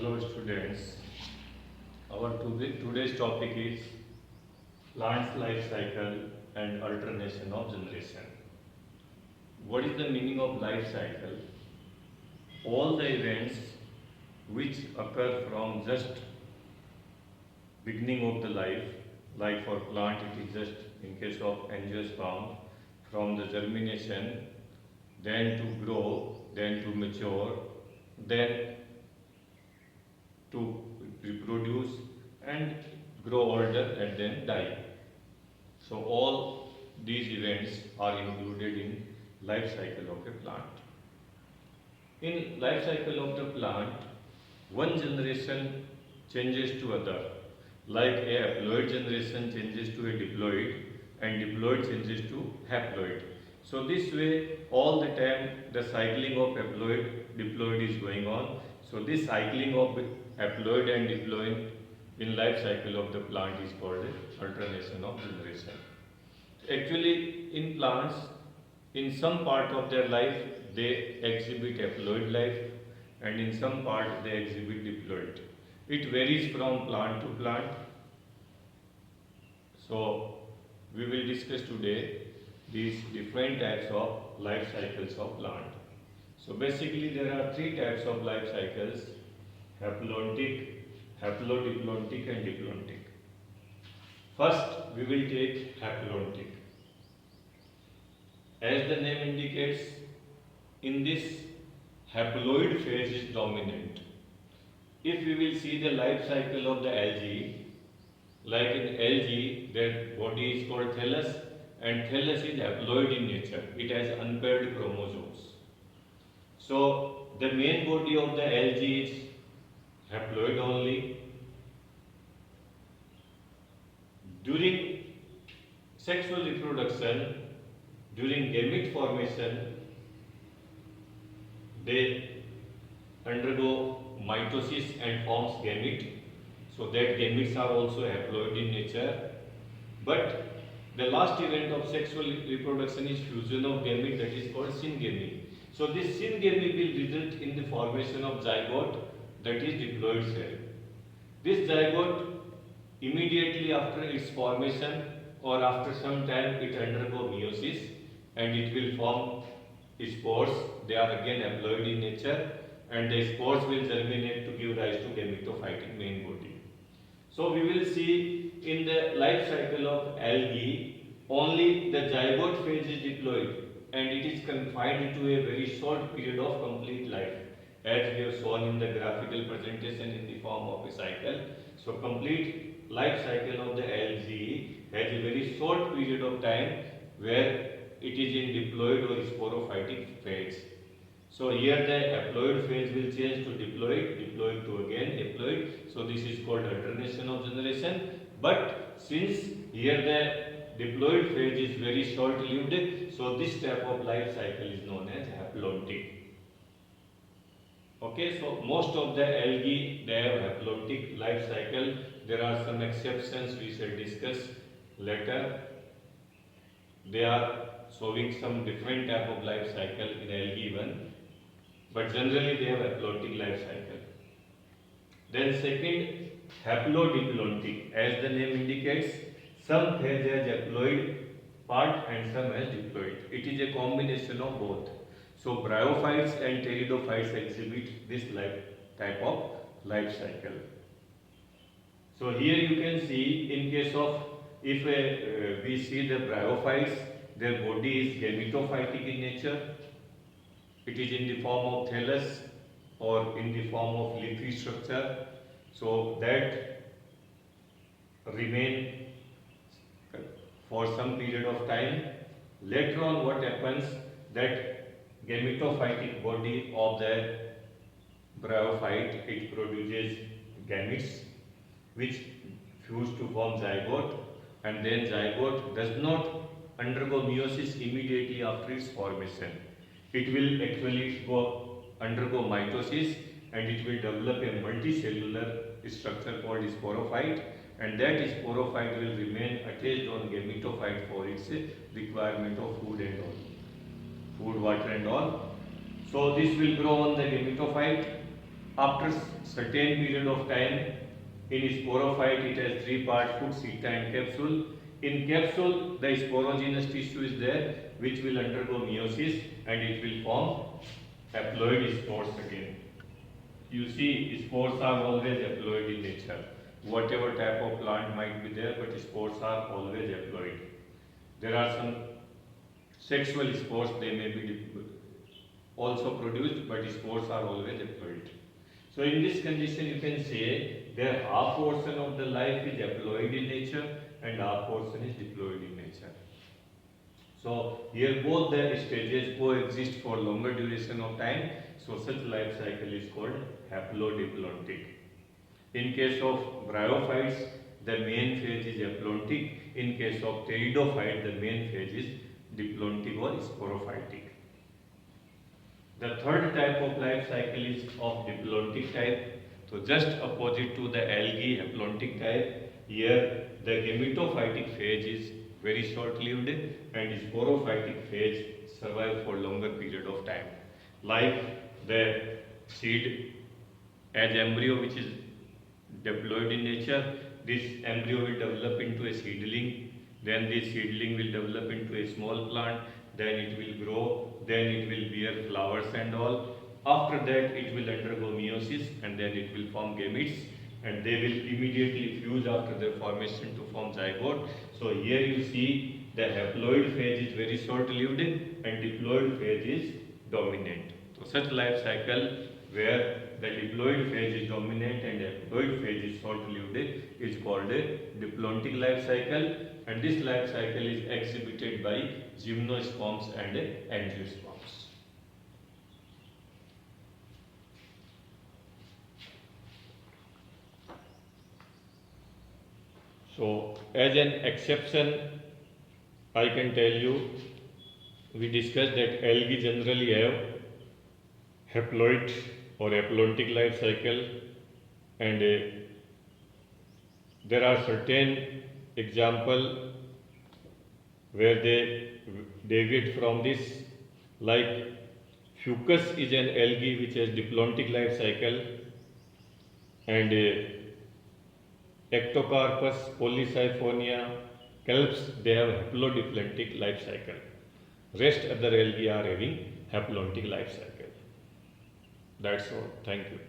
Hello students, today's topic is plant's life cycle and alternation of generation. What is the meaning of life cycle? All the events which occur from just beginning of the life, like for plant it is just in case of angiosperm, from the germination, then to grow, then to mature, then to reproduce and grow older and then die. So all these events are included in life cycle of a plant. In life cycle of the plant, one generation changes to other, like a haploid generation changes to a diploid and diploid changes to haploid. So this way all the time the cycling of haploid diploid is going on. So this cycling of haploid and diploid in life cycle of the plant is called alternation of generation. Actually in plants, in some part of their life they exhibit haploid life and in some part they exhibit diploid. It varies from plant to plant. So we will discuss today these different types of life cycles of plant. So basically there are three types of life cycles: haplontic, haplodiploidic and diploidic. First we will take haplontic. As the name indicates, in this haploid phase is dominant. If we will see the life cycle of the algae, like in algae, their body is called thallus, and thallus is haploid in nature. It has unpaired chromosomes. So the main body of the algae is haploid only. During sexual reproduction, during gamete formation, they undergo mitosis and forms gamete. So that gametes are also haploid in nature. But the last event of sexual reproduction is fusion of gamete, that is called syngamy. So this syngamy will result in the formation of zygote, that is diploid cell. This zygote immediately after its formation or after some time it undergo meiosis and it will form spores. They are again haploid in nature and the spores will germinate to give rise to gametophytic main body. So we will see in the life cycle of algae only the zygote phase is diploid and it is confined to a very short period of complete life, as we have shown in the graphical presentation in the form of a cycle. So complete life cycle of the algae has a very short period of time where it is in diploid or sporophytic phase. So here the haploid phase will change to diploid, diploid to again haploid. So this is called alternation of generation. But since here the diploid phase is very short lived, so this type of life cycle is known as haplontic. Okay, so most of the algae they have haplontic life cycle. There are some exceptions we shall discuss later. They are showing some different type of life cycle in algae even, but generally they have haplontic life cycle. Then second, haplodiploidic. As the name indicates, some phase has haploid part and some has diploid. It is a combination of both. So bryophytes and pteridophytes exhibit this type of life cycle. So here you can see in case of if we see the bryophytes, their body is gametophytic in nature. It is in the form of thallus or in the form of leafy structure. So that remain for some period of time. Later on what happens, that gametophytic body of the bryophyte, it produces gametes which fuse to form zygote, and then zygote does not undergo meiosis immediately after its formation. It will actually undergo mitosis and it will develop a multicellular structure called sporophyte, and that sporophyte will remain attached on gametophyte for its requirement of food and all, food, water and all. So this will grow on the gametophyte After certain period of time, in sporophyte it has three parts: foot, seta and capsule. In capsule, the sporogenous tissue is there, which will undergo meiosis and it will form haploid spores again. You see, spores are always haploid in nature. Whatever type of plant might be there, but spores are always haploid. There are some sexual spores, they may be also produced, but spores are always haploid. So in this condition, you can say their half portion of the life is haploid in nature and half portion is diploid in nature. So here both the stages coexist for longer duration of time. So such life cycle is called haplodiplontic. In case of bryophytes, the main phase is haplontic. In case of pteridophyte, the main phase is diplontic or sporophytic. The third type of life cycle is of diplontic type. So just opposite to the algae haplontic type, here the gametophytic phase is very short-lived and sporophytic phase survive for longer period of time. Like the seed as embryo, which is diploid in nature, this embryo will develop into a seedling, then this seedling will develop into a small plant, then it will grow, then it will bear flowers and all. After that it will undergo meiosis and then it will form gametes and they will immediately fuse after their formation to form zygote. So here you see the haploid phase is very short lived and diploid phase is dominant. So such life cycle where the diploid phase is dominant and haploid phase is short lived is called a diplontic life cycle, and this life cycle is exhibited by gymnosperms and angiosperms. So as an exception, I can tell you, we discussed that algae generally have haploid or haplontic life cycle, and there are certain example where they deviate from this, like fucus is an algae which has diplontic life cycle, and Ectocarpus, Polysiphonia, kelps, they have haplodiplontic life cycle. Rest other algae are having haplontic life cycle. That's all. Thank you.